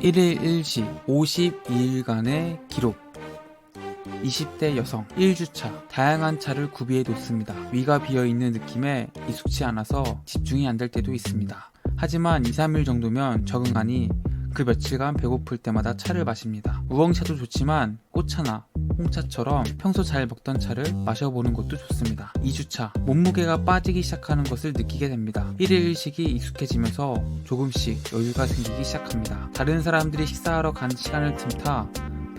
1일 1식 52일간의 기록. 20대 여성 1주차 다양한 차를 구비해 놓습니다. 위가 비어있는 느낌에 익숙치 않아서 집중이 안 될 때도 있습니다. 하지만 2-3일 정도면 적응하니 그 며칠간 배고플 때마다 차를 마십니다. 우엉차도 좋지만 꽃차나 홍차처럼 평소 잘 먹던 차를 마셔보는 것도 좋습니다. 2주차 몸무게가 빠지기 시작하는 것을 느끼게 됩니다. 1일 1식이 익숙해지면서 조금씩 여유가 생기기 시작합니다. 다른 사람들이 식사하러 간 시간을 틈타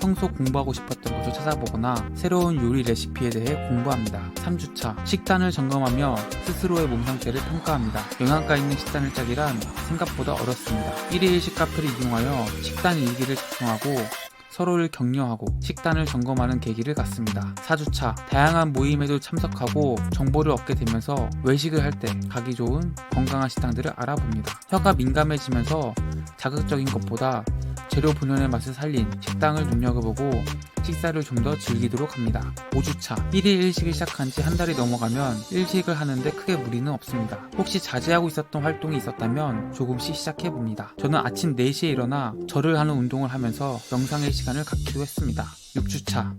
평소 공부하고 싶었던 것을 찾아보거나 새로운 요리 레시피에 대해 공부합니다. 3주차 식단을 점검하며 스스로의 몸 상태를 평가합니다. 영양가 있는 식단을 짜기란 생각보다 어렵습니다. 1일 1식 카페를 이용하여 식단 일기를 작성하고 서로를 격려하고 식단을 점검하는 계기를 갖습니다. 4주차 다양한 모임에도 참석하고 정보를 얻게 되면서 외식을 할 때 가기 좋은 건강한 식당들을 알아봅니다. 혀가 민감해지면서 자극적인 것보다 재료 본연의 맛을 살린 식당을 눈여겨보고 식사를 좀 더 즐기도록 합니다. 5주차 1일 1식을 시작한 지 한 달이 넘어가면 1식을 하는데 크게 무리는 없습니다. 혹시 자제하고 있었던 활동이 있었다면 조금씩 시작해봅니다. 저는 아침 4시에 일어나 절을 하는 운동을 하면서 명상의 시간을 갖기도 했습니다. 6주차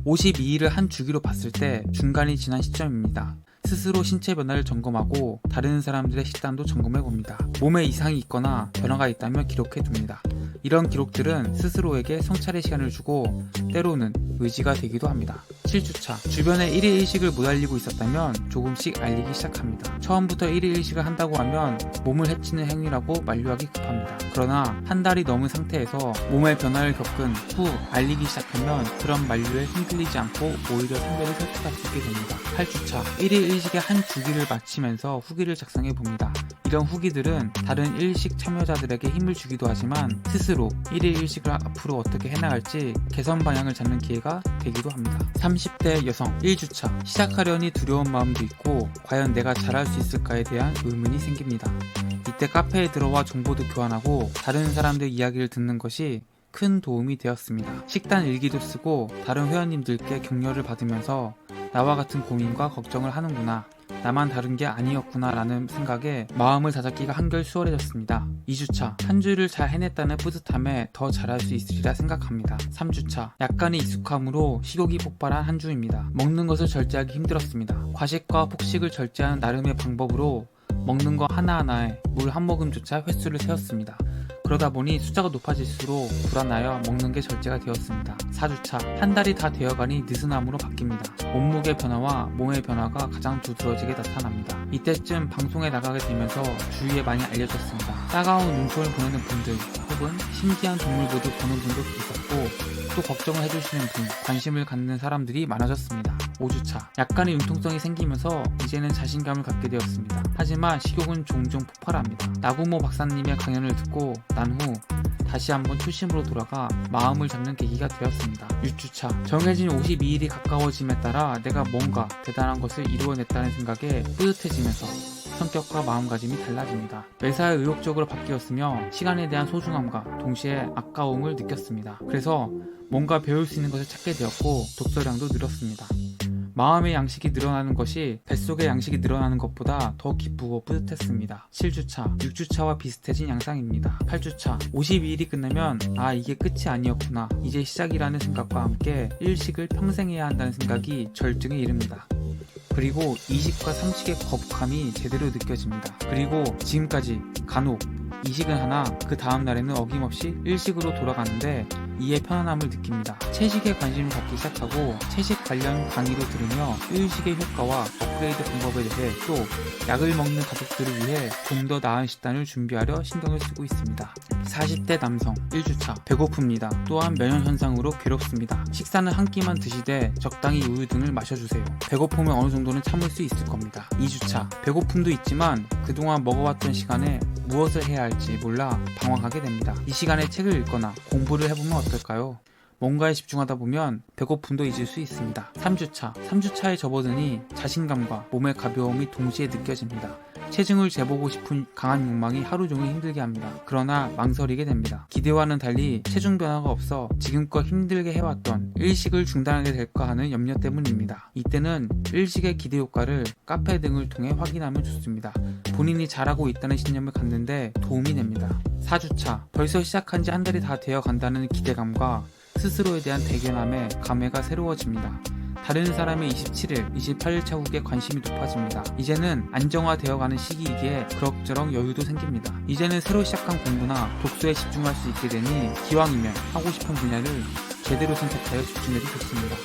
52일을 한 주기로 봤을 때 중간이 지난 시점입니다. 스스로 신체 변화를 점검하고 다른 사람들의 식단도 점검해봅니다. 몸에 이상이 있거나 변화가 있다면 기록해둡니다. 이런 기록들은 스스로에게 성찰의 시간을 주고 때로는 의지가 되기도 합니다. 7주차 주변에 1일 1식을 못 알리고 있었다면 조금씩 알리기 시작합니다. 처음부터 1일 1식을 한다고 하면 몸을 해치는 행위라고 만류하기 급합니다. 그러나 한 달이 넘은 상태에서 몸의 변화를 겪은 후 알리기 시작하면 그런 만류에 흔들리지 않고 오히려 상대를 설득할 수 있게 됩니다. 8주차 1일 1식의 한 주기를 마치면서 후기를 작성해봅니다. 이런 후기들은 다른 1식 참여자들에게 힘을 주기도 하지만 스스로 1일 1식을 앞으로 어떻게 해나갈지 개선 방향을 잡는 기회가 되기도 합니다. 30대 여성 1주차 시작하려니 두려운 마음도 있고 과연 내가 잘할 수 있을까에 대한 의문이 생깁니다. 이때 카페에 들어와 정보도 교환하고 다른 사람들 이야기를 듣는 것이 큰 도움이 되었습니다. 식단 일기도 쓰고 다른 회원님들께 격려를 받으면서 나와 같은 고민과 걱정을 하는구나, 나만 다른 게 아니었구나 라는 생각에 마음을 다잡기가 한결 수월해졌습니다. 2주차 한 주를 잘 해냈다는 뿌듯함에 더 잘할 수 있으리라 생각합니다. 3주차 약간의 익숙함으로 식욕이 폭발한 한 주입니다. 먹는 것을 절제하기 힘들었습니다. 과식과 폭식을 절제하는 나름의 방법으로 먹는 거 하나하나에 물 한 모금조차 횟수를 세웠습니다. 그러다 보니 숫자가 높아질수록 불안하여 먹는 게 절제가 되었습니다. 4주차 한 달이 다 되어가니 느슨함으로 바뀝니다. 몸무게 변화와 몸의 변화가 가장 두드러지게 나타납니다. 이때쯤 방송에 나가게 되면서 주위에 많이 알려졌습니다. 따가운 눈총을 보내는 분들 혹은 신기한 동물보드 보는 분도 있었고 또 걱정을 해주시는 분, 관심을 갖는 사람들이 많아졌습니다. 5주차 약간의 융통성이 생기면서 이제는 자신감을 갖게 되었습니다. 하지만 식욕은 종종 폭발합니다. 나구모 박사님의 강연을 듣고 난 후 다시 한번 초심으로 돌아가 마음을 잡는 계기가 되었습니다. 6주차 정해진 52일이 가까워짐에 따라 내가 뭔가 대단한 것을 이루어냈다는 생각에 뿌듯해지면서 성격과 마음가짐이 달라집니다. 매사에 의욕적으로 바뀌었으며 시간에 대한 소중함과 동시에 아까움을 느꼈습니다. 그래서 뭔가 배울 수 있는 것을 찾게 되었고 독서량도 늘었습니다. 마음의 양식이 늘어나는 것이 뱃속의 양식이 늘어나는 것보다 더 기쁘고 뿌듯했습니다. 7주차 6주차와 비슷해진 양상입니다. 8주차 52일이 끝나면 아, 이게 끝이 아니었구나, 이제 시작이라는 생각과 함께 1식을 평생 해야 한다는 생각이 절정에 이릅니다. 그리고 2식과 3식의 거북함이 제대로 느껴집니다. 그리고 지금까지 간혹 2식은 하나 그 다음 날에는 어김없이 1식으로 돌아가는데 이에 편안함을 느낍니다. 채식에 관심을 갖기 시작하고 채식 관련 강의도 들으며 1식의 효과와 업그레이드 방법에 대해 또 약을 먹는 가족들을 위해 좀 더 나은 식단을 준비하려 신경을 쓰고 있습니다. 40대 남성 1주차 배고픕니다. 또한 면역현상으로 괴롭습니다. 식사는 한 끼만 드시되 적당히 우유 등을 마셔주세요. 배고픔은 어느 정도는 참을 수 있을 겁니다. 2주차 배고픔도 있지만 그동안 먹어왔던 시간에 무엇을 해야 할지 몰라 방황하게 됩니다. 이 시간에 책을 읽거나 공부를 해보면 어떨까요? 뭔가에 집중하다 보면 배고픔도 잊을 수 있습니다. 3주차. 3주차에 접어드니 자신감과 몸의 가벼움이 동시에 느껴집니다. 체중을 재보고 싶은 강한 욕망이 하루 종일 힘들게 합니다. 그러나 망설이게 됩니다. 기대와는 달리 체중 변화가 없어 지금껏 힘들게 해왔던 일식을 중단하게 될까 하는 염려 때문입니다. 이때는 일식의 기대 효과를 카페 등을 통해 확인하면 좋습니다. 본인이 잘하고 있다는 신념을 갖는데 도움이 됩니다. 4주차. 벌써 시작한 지 한 달이 다 되어 간다는 기대감과 스스로에 대한 대견함에 감회가 새로워집니다. 다른 사람의 27일, 28일 차국에 관심이 높아집니다. 이제는 안정화되어가는 시기이기에 그럭저럭 여유도 생깁니다. 이제는 새로 시작한 공부나 독서에 집중할 수 있게 되니 기왕이면 하고 싶은 분야를 제대로 선택하여 집중해도 좋습니다.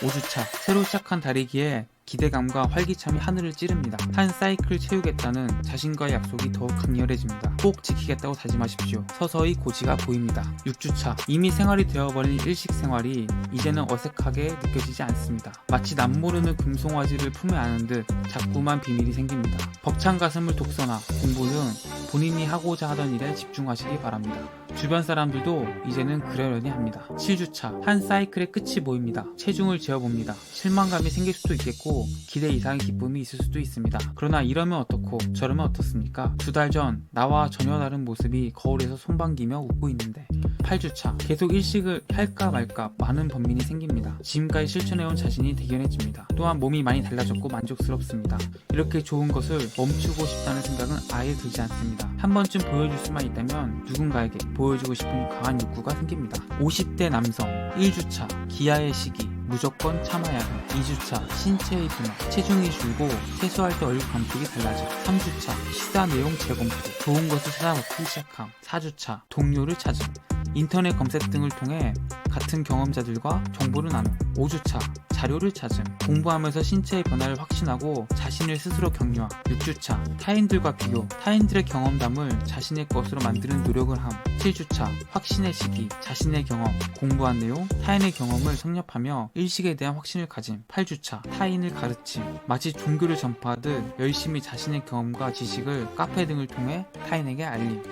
5주차. 새로 시작한 달이기에 기대감과 활기참이 하늘을 찌릅니다. 한 사이클 채우겠다는 자신과의 약속이 더욱 강렬해집니다. 꼭 지키겠다고 다짐하십시오. 서서히 고지가 보입니다. 6주차. 이미 생활이 되어버린 일식 생활이 이제는 어색하게 느껴지지 않습니다. 마치 남모르는 금송아지를 품에 안은 듯 자꾸만 비밀이 생깁니다. 벅찬 가슴을 독서나 공부 등 본인이 하고자 하던 일에 집중하시기 바랍니다. 주변 사람들도 이제는 그러려니 합니다. 7주차. 한 사이클의 끝이 보입니다. 체중을 재어봅니다. 실망감이 생길 수도 있겠고 기대 이상의 기쁨이 있을 수도 있습니다. 그러나 이러면 어떻고 저러면 어떻습니까? 2달 전 나와 전혀 다른 모습이 거울에서 손방기며 웃고 있는데. 8주차. 계속 일식을 할까 말까 많은 번민이 생깁니다. 지금까지 실천해온 자신이 대견해집니다. 또한 몸이 많이 달라졌고 만족스럽습니다. 이렇게 좋은 것을 멈추고 싶다는 생각은 아예 들지 않습니다. 한 번쯤 보여줄 수만 있다면 누군가에게 보여주고 싶은 강한 욕구가 생깁니다. 50대 남성. 1주차. 기아의 시기. 무조건 참아야 해. 2주차. 신체의 변화. 체중이 줄고 세수할 때 얼굴 감촉이 달라져. 3주차. 시사 내용 재검토. 좋은 것을 찾아보기 시작함. 4주차. 동료를 찾음. 인터넷 검색 등을 통해 같은 경험자들과 정보를 나눔. 5주차. 자료를 찾음. 공부하면서 신체의 변화를 확신하고 자신을 스스로 격려함. 6주차. 타인들과 비교. 타인들의 경험담을 자신의 것으로 만드는 노력을 함. 7주차. 확신의 시기. 자신의 경험, 공부한 내용, 타인의 경험을 섭렵하며 일식에 대한 확신을 가짐. 8주차. 타인을 가르침. 마치 종교를 전파하듯 열심히 자신의 경험과 지식을 카페 등을 통해 타인에게 알림.